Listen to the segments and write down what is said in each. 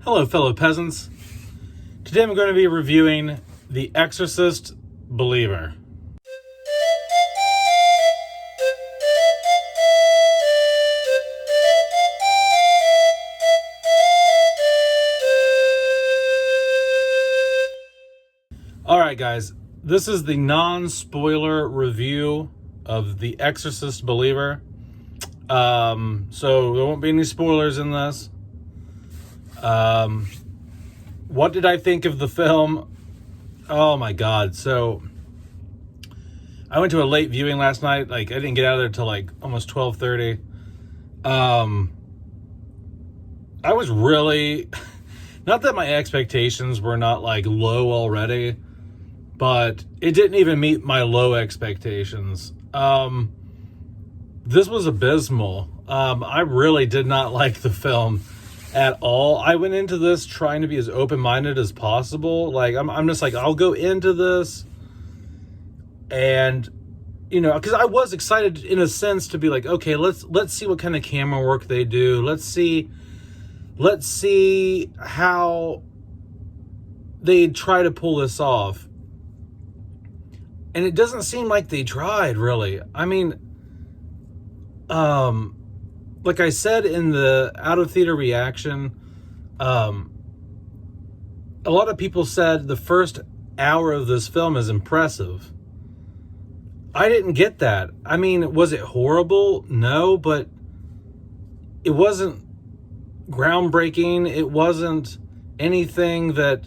Hello, fellow peasants. Today I'm going to be reviewing The Exorcist Believer. Alright guys, this is the non-spoiler review of The Exorcist Believer. So there won't be any spoilers in this. What did I think of the film? Oh my god. So I went to a late viewing last night. I didn't get out of there till almost 12:30. I was really, not that my expectations were not low already, but it didn't even meet my low expectations. This was abysmal. I really did not like the film at all. I went into this trying to be as open-minded as possible. I'm just I'll go into this and, because I was excited in a sense to be okay, let's see what kind of camera work they do. Let's see how they try to pull this off. And it doesn't seem like they tried, really. I mean, like I said in the out-of-theater reaction, a lot of people said the first hour of this film is impressive. I didn't get that. I mean, was it horrible? No, but it wasn't groundbreaking. It wasn't anything that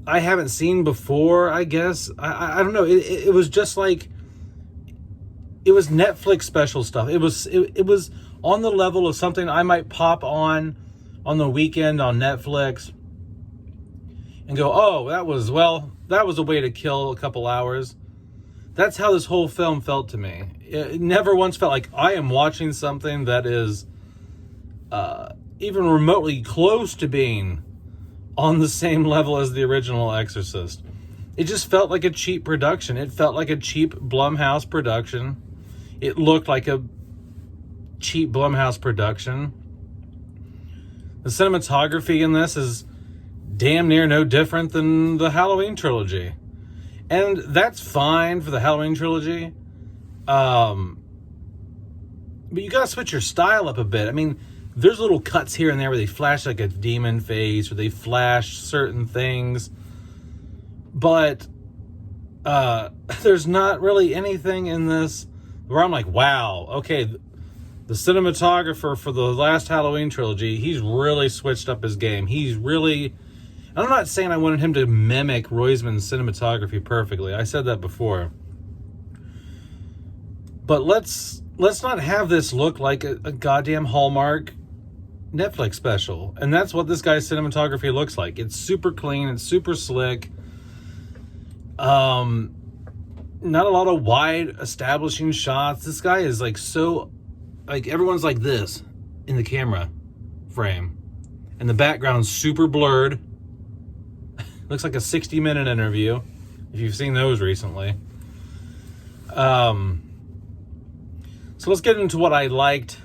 I haven't seen before, I guess. I don't know. It was just it was Netflix special stuff. It was on the level of something I might pop on the weekend on Netflix and go, oh, that was a way to kill a couple hours. That's how this whole film felt to me. It never once felt like I am watching something that is even remotely close to being on the same level as the original Exorcist. It just felt like a cheap production. It felt like a cheap Blumhouse production. It looked like a cheap Blumhouse production. The cinematography in this is damn near no different than the Halloween trilogy. And that's fine for the Halloween trilogy. But you gotta switch your style up a bit. I mean, there's little cuts here and there where they flash a demon face, or they flash certain things. But there's not really anything in this where I'm wow, okay, the cinematographer for the last Halloween trilogy, he's really switched up his game. I'm not saying I wanted him to mimic Roisman's cinematography perfectly. I said that before. But let's not have this look like a goddamn Hallmark Netflix special. And that's what this guy's cinematography looks like. It's super clean, it's super slick. Not a lot of wide establishing shots. This guy is everyone's like this in the camera frame. And the background's super blurred. Looks like a 60-minute interview, if you've seen those recently. So let's get into what I liked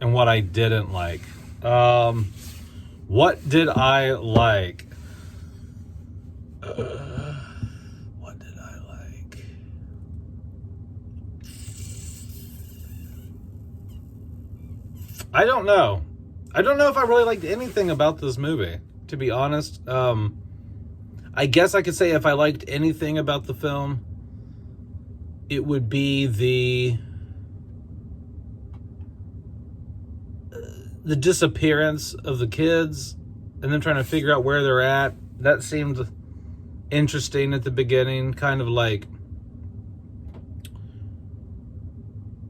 and what I didn't like. What did I like? What did I like? I don't know. I don't know if I really liked anything about this movie, to be honest. I guess I could say if I liked anything about the film, it would be the disappearance of the kids and them trying to figure out where they're at. That seemed interesting at the beginning, kind of like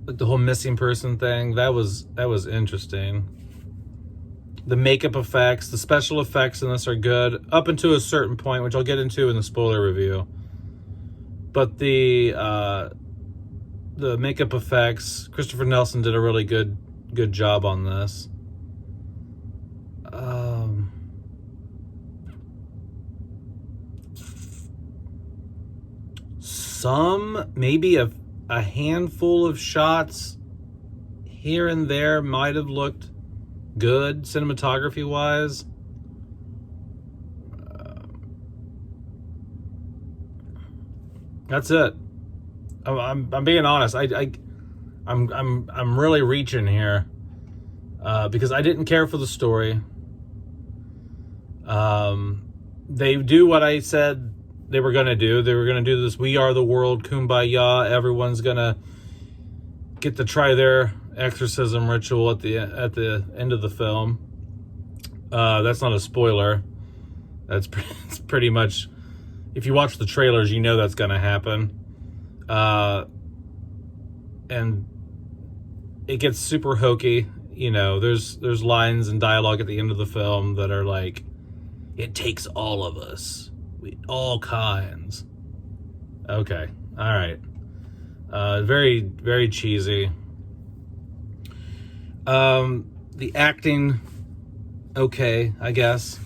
the whole missing person thing. That was interesting. The makeup effects, the special effects in this are good up until a certain point, which I'll get into in the spoiler review. But the makeup effects, Christopher Nelson did a really good job on this. Maybe a handful of shots here and there might have looked good cinematography wise. That's it. I'm being honest. I'm really reaching here because I didn't care for the story. They do what I said they were going to do. They were going to do this "We Are the World" kumbaya. Everyone's going to get to try their exorcism ritual at the end of the film. That's not a spoiler. It's pretty much, if you watch the trailers, you know that's going to happen. And it gets super hokey. You know, there's lines and dialogue at the end of the film that are like, "It takes all of us, all kinds." Okay, all right. Very, very cheesy. The acting, okay, I guess.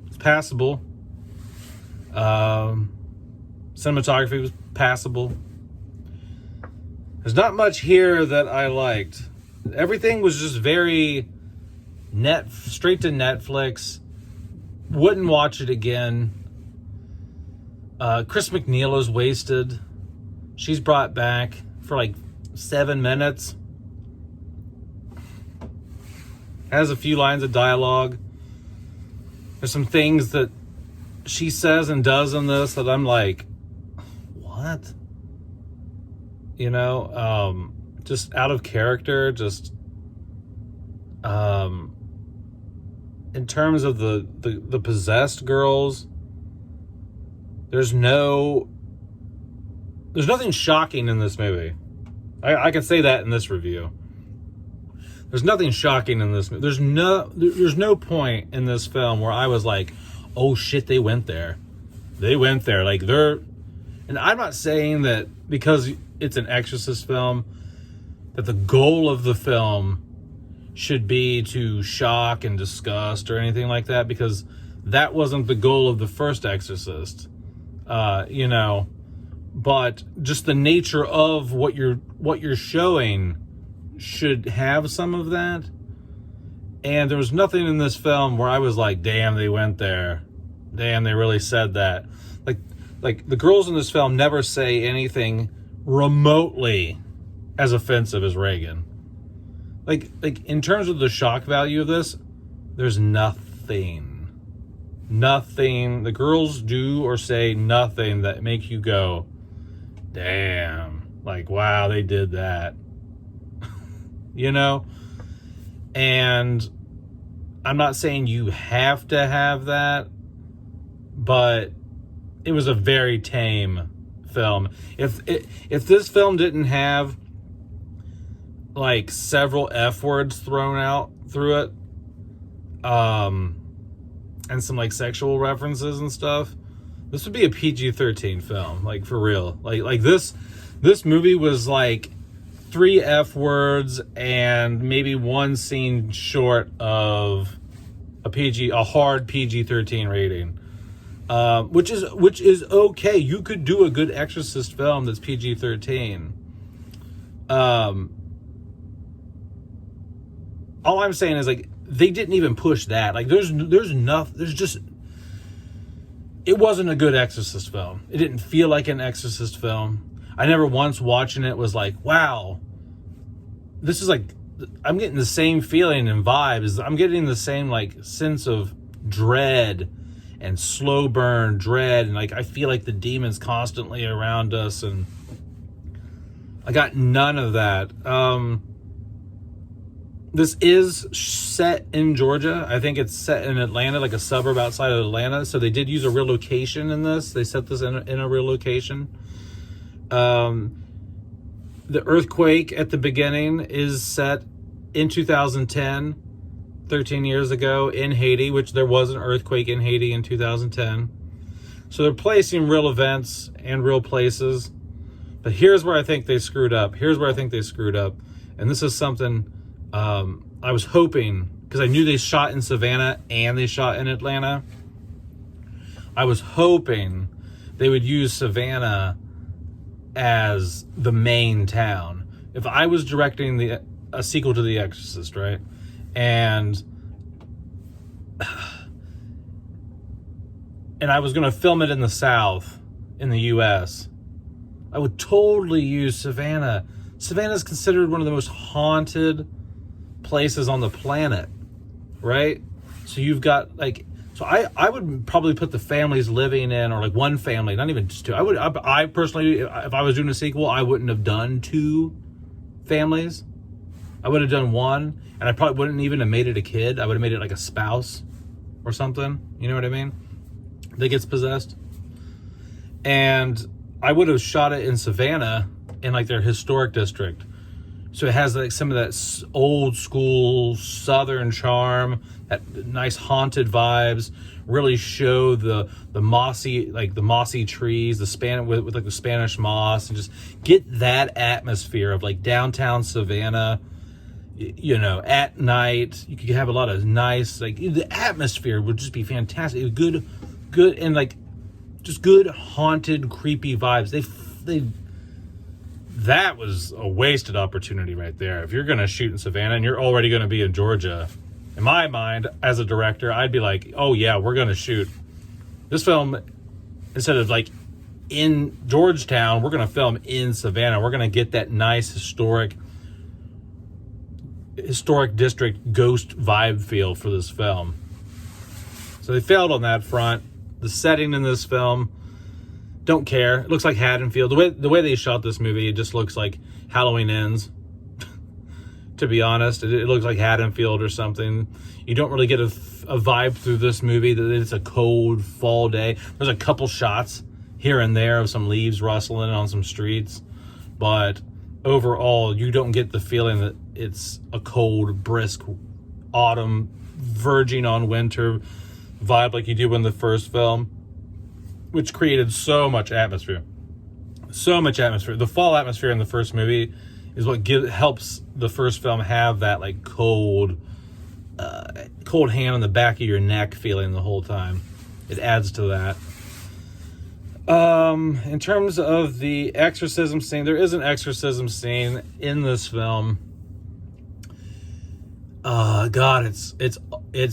It's passable. Cinematography was passable. There's not much here that I liked. Everything was just very straight to Netflix. Wouldn't watch it again. Chris McNeil is wasted. She's brought back for like 7 minutes. Has a few lines of dialogue. There's some things that she says and does in this that I'm like, what? You know, just out of character, just in terms of the possessed girls, there's nothing shocking in this movie. I can say that in this review. There's nothing shocking in this movie. There's no point in this film where I was like, oh shit, they went there. Like and I'm not saying that because it's an Exorcist film that the goal of the film should be to shock and disgust or anything like that, because that wasn't the goal of the first Exorcist. You know, but just the nature of what you're showing should have some of that. And there was nothing in this film where I was like, damn, they went there. Damn, they really said that. Like the girls in this film never say anything remotely as offensive as Reagan. Like in terms of the shock value of this, there's nothing. The girls do or say nothing that make you go, damn, like, wow, they did that. You know? And I'm not saying you have to have that, but it was a very tame film. If this film didn't have like several F words thrown out through it, and some like sexual references and stuff, this would be a PG-13 film, like for real. Like this movie was like 3 F words and maybe one scene short of a hard PG-13 rating. Which is okay. You could do a good Exorcist film that's PG-13. All I'm saying is, like, they didn't even push that. Like, it wasn't a good Exorcist film. It didn't feel like an Exorcist film. I never once watching it was like, wow, this is like, I'm getting the same feeling and vibes. I'm getting the same like sense of dread and slow burn dread, and like I feel like the demon's constantly around us, and I got none of that. This is set in Georgia. I think it's set in Atlanta, like a suburb outside of Atlanta. So they did use a real location in this. They set this in a real location. The earthquake at the beginning is set in 2010, 13 years ago in Haiti, which there was an earthquake in Haiti in 2010. So they're placing real events and real places. But here's where I think they screwed up. And this is something I was hoping, because I knew they shot in Savannah and they shot in Atlanta. I was hoping they would use Savannah as the main town. If I was directing a sequel to The Exorcist, right, and I was going to film it in the South, in the U.S., I would totally use Savannah. Savannah is considered one of the most haunted places on the planet, right? So you've got like, so I would probably put the families living in, or like one family, not even just two. I personally, if I was doing a sequel, I wouldn't have done two families. I would have done one, and I probably wouldn't even have made it a kid. I would have made it like a spouse or something. You know what I mean? That gets possessed. And I would have shot it in Savannah, in like their historic district. So it has like some of that old school Southern charm, that nice haunted vibes, really show the mossy trees, with like the Spanish moss, and just get that atmosphere of like downtown Savannah, you know, at night. You could have a lot of nice, like, the atmosphere would just be fantastic. Good, and like, just good haunted, creepy vibes. That was a wasted opportunity right there. If you're going to shoot in Savannah and you're already going to be in Georgia, in my mind, as a director, I'd be like, oh yeah, we're going to shoot this film, instead of like in Georgetown, we're going to film in Savannah. We're going to get that nice historic district ghost vibe feel for this film. So they failed on that front. The setting in this film, don't care. It looks like Haddonfield. The way they shot this movie, it just looks like Halloween Ends. To be honest, it looks like Haddonfield or something. You don't really get a vibe through this movie that it's a cold fall day. There's a couple shots here and there of some leaves rustling on some streets, but overall, you don't get the feeling that it's a cold, brisk autumn, verging on winter vibe like you do in the first film, which created so much atmosphere. The fall atmosphere in the first movie is what helps the first film have that like cold hand on the back of your neck feeling the whole time. It adds to that. In terms of the exorcism scene, there is an exorcism scene in this film. God, it's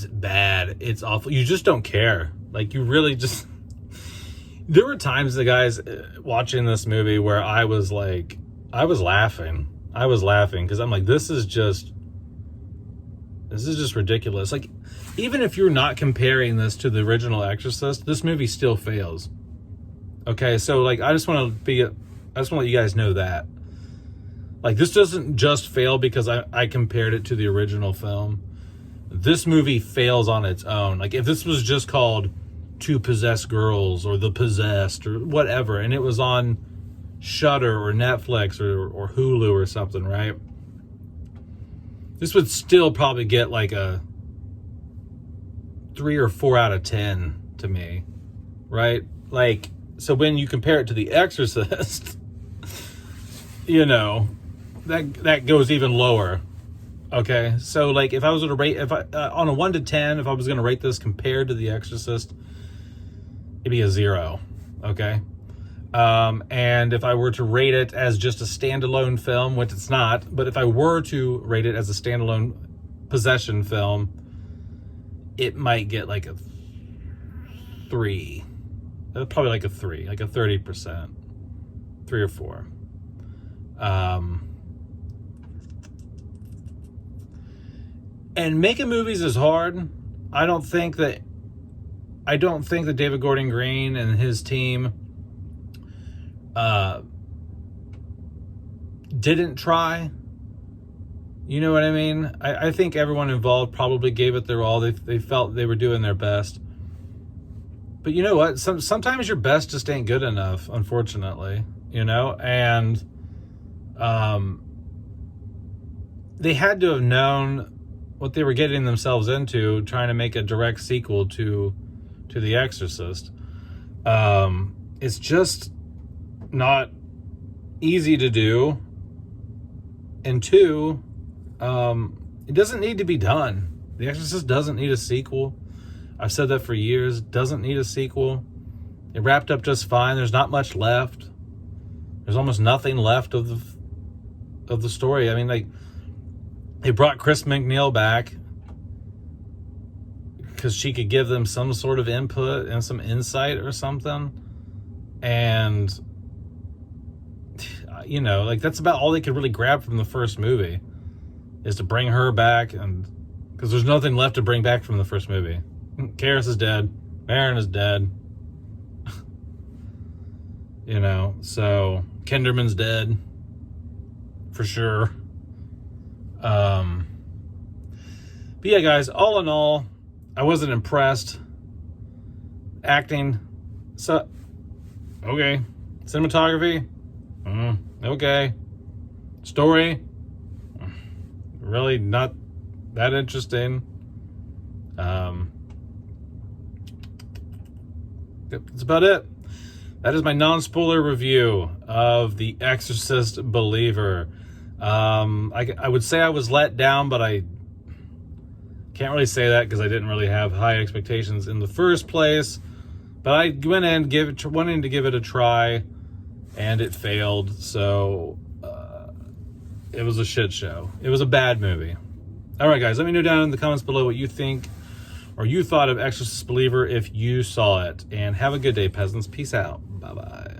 bad. It's awful. You just don't care. Like, you really just... There were times, the guys watching this movie, where I was laughing. Because I'm like, this is just ridiculous. Like, even if you're not comparing this to the original Exorcist, this movie still fails. Okay, so like, I just want to let you guys know that. Like, this doesn't just fail because I compared it to the original film. This movie fails on its own. Like, if this was just called Two Possessed Girls or The Possessed or whatever, and it was on Shudder or Netflix or Hulu or something, right? This would still probably get like a 3 or 4 out of 10 to me, right? Like, so when you compare it to The Exorcist, you know, that goes even lower. Okay, so like, if I was going to rate, on a 1 to 10, if I was going to rate this compared to The Exorcist, it'd be a 0. Okay, and if I were to rate it as just a standalone film, which it's not, but if I were to rate it as a standalone possession film, it might get like a 3. Probably like a 3, like a 30%, 3 or 4. And making movies is hard. I don't think that David Gordon Green and his team didn't try. You know what I mean? I think everyone involved probably gave it their all. They felt they were doing their best. But you know what? Sometimes your best just ain't good enough, unfortunately. You know? And they had to have known what they were getting themselves into trying to make a direct sequel to The Exorcist. It's just not easy to do. And 2, it doesn't need to be done. The Exorcist doesn't need a sequel. I've said that for years. It doesn't need a sequel. It wrapped up just fine. There's not much left. There's almost nothing left of the story. I mean, like, they brought Chris McNeil back. because she could give them some sort of input and some insight or something. And, you know, like, that's about all they could really grab from the first movie, is to bring her back. And because there's nothing left to bring back from the first movie. Karis is dead. Aaron is dead. You know, so Kinderman's dead for sure. But yeah, guys, all in all, I wasn't impressed. Acting, so okay. Cinematography, okay. Story, really not that interesting. That's about it. That is my non-spoiler review of The Exorcist Believer. I would say I was let down, but I can't really say that because I didn't really have high expectations in the first place. But I went in wanting to give it a try, and it failed. So it was a shit show. It was a bad movie. All right, guys, let me know down in the comments below what you think or you thought of Exorcist Believer if you saw it. And have a good day, peasants. Peace out. Bye-bye.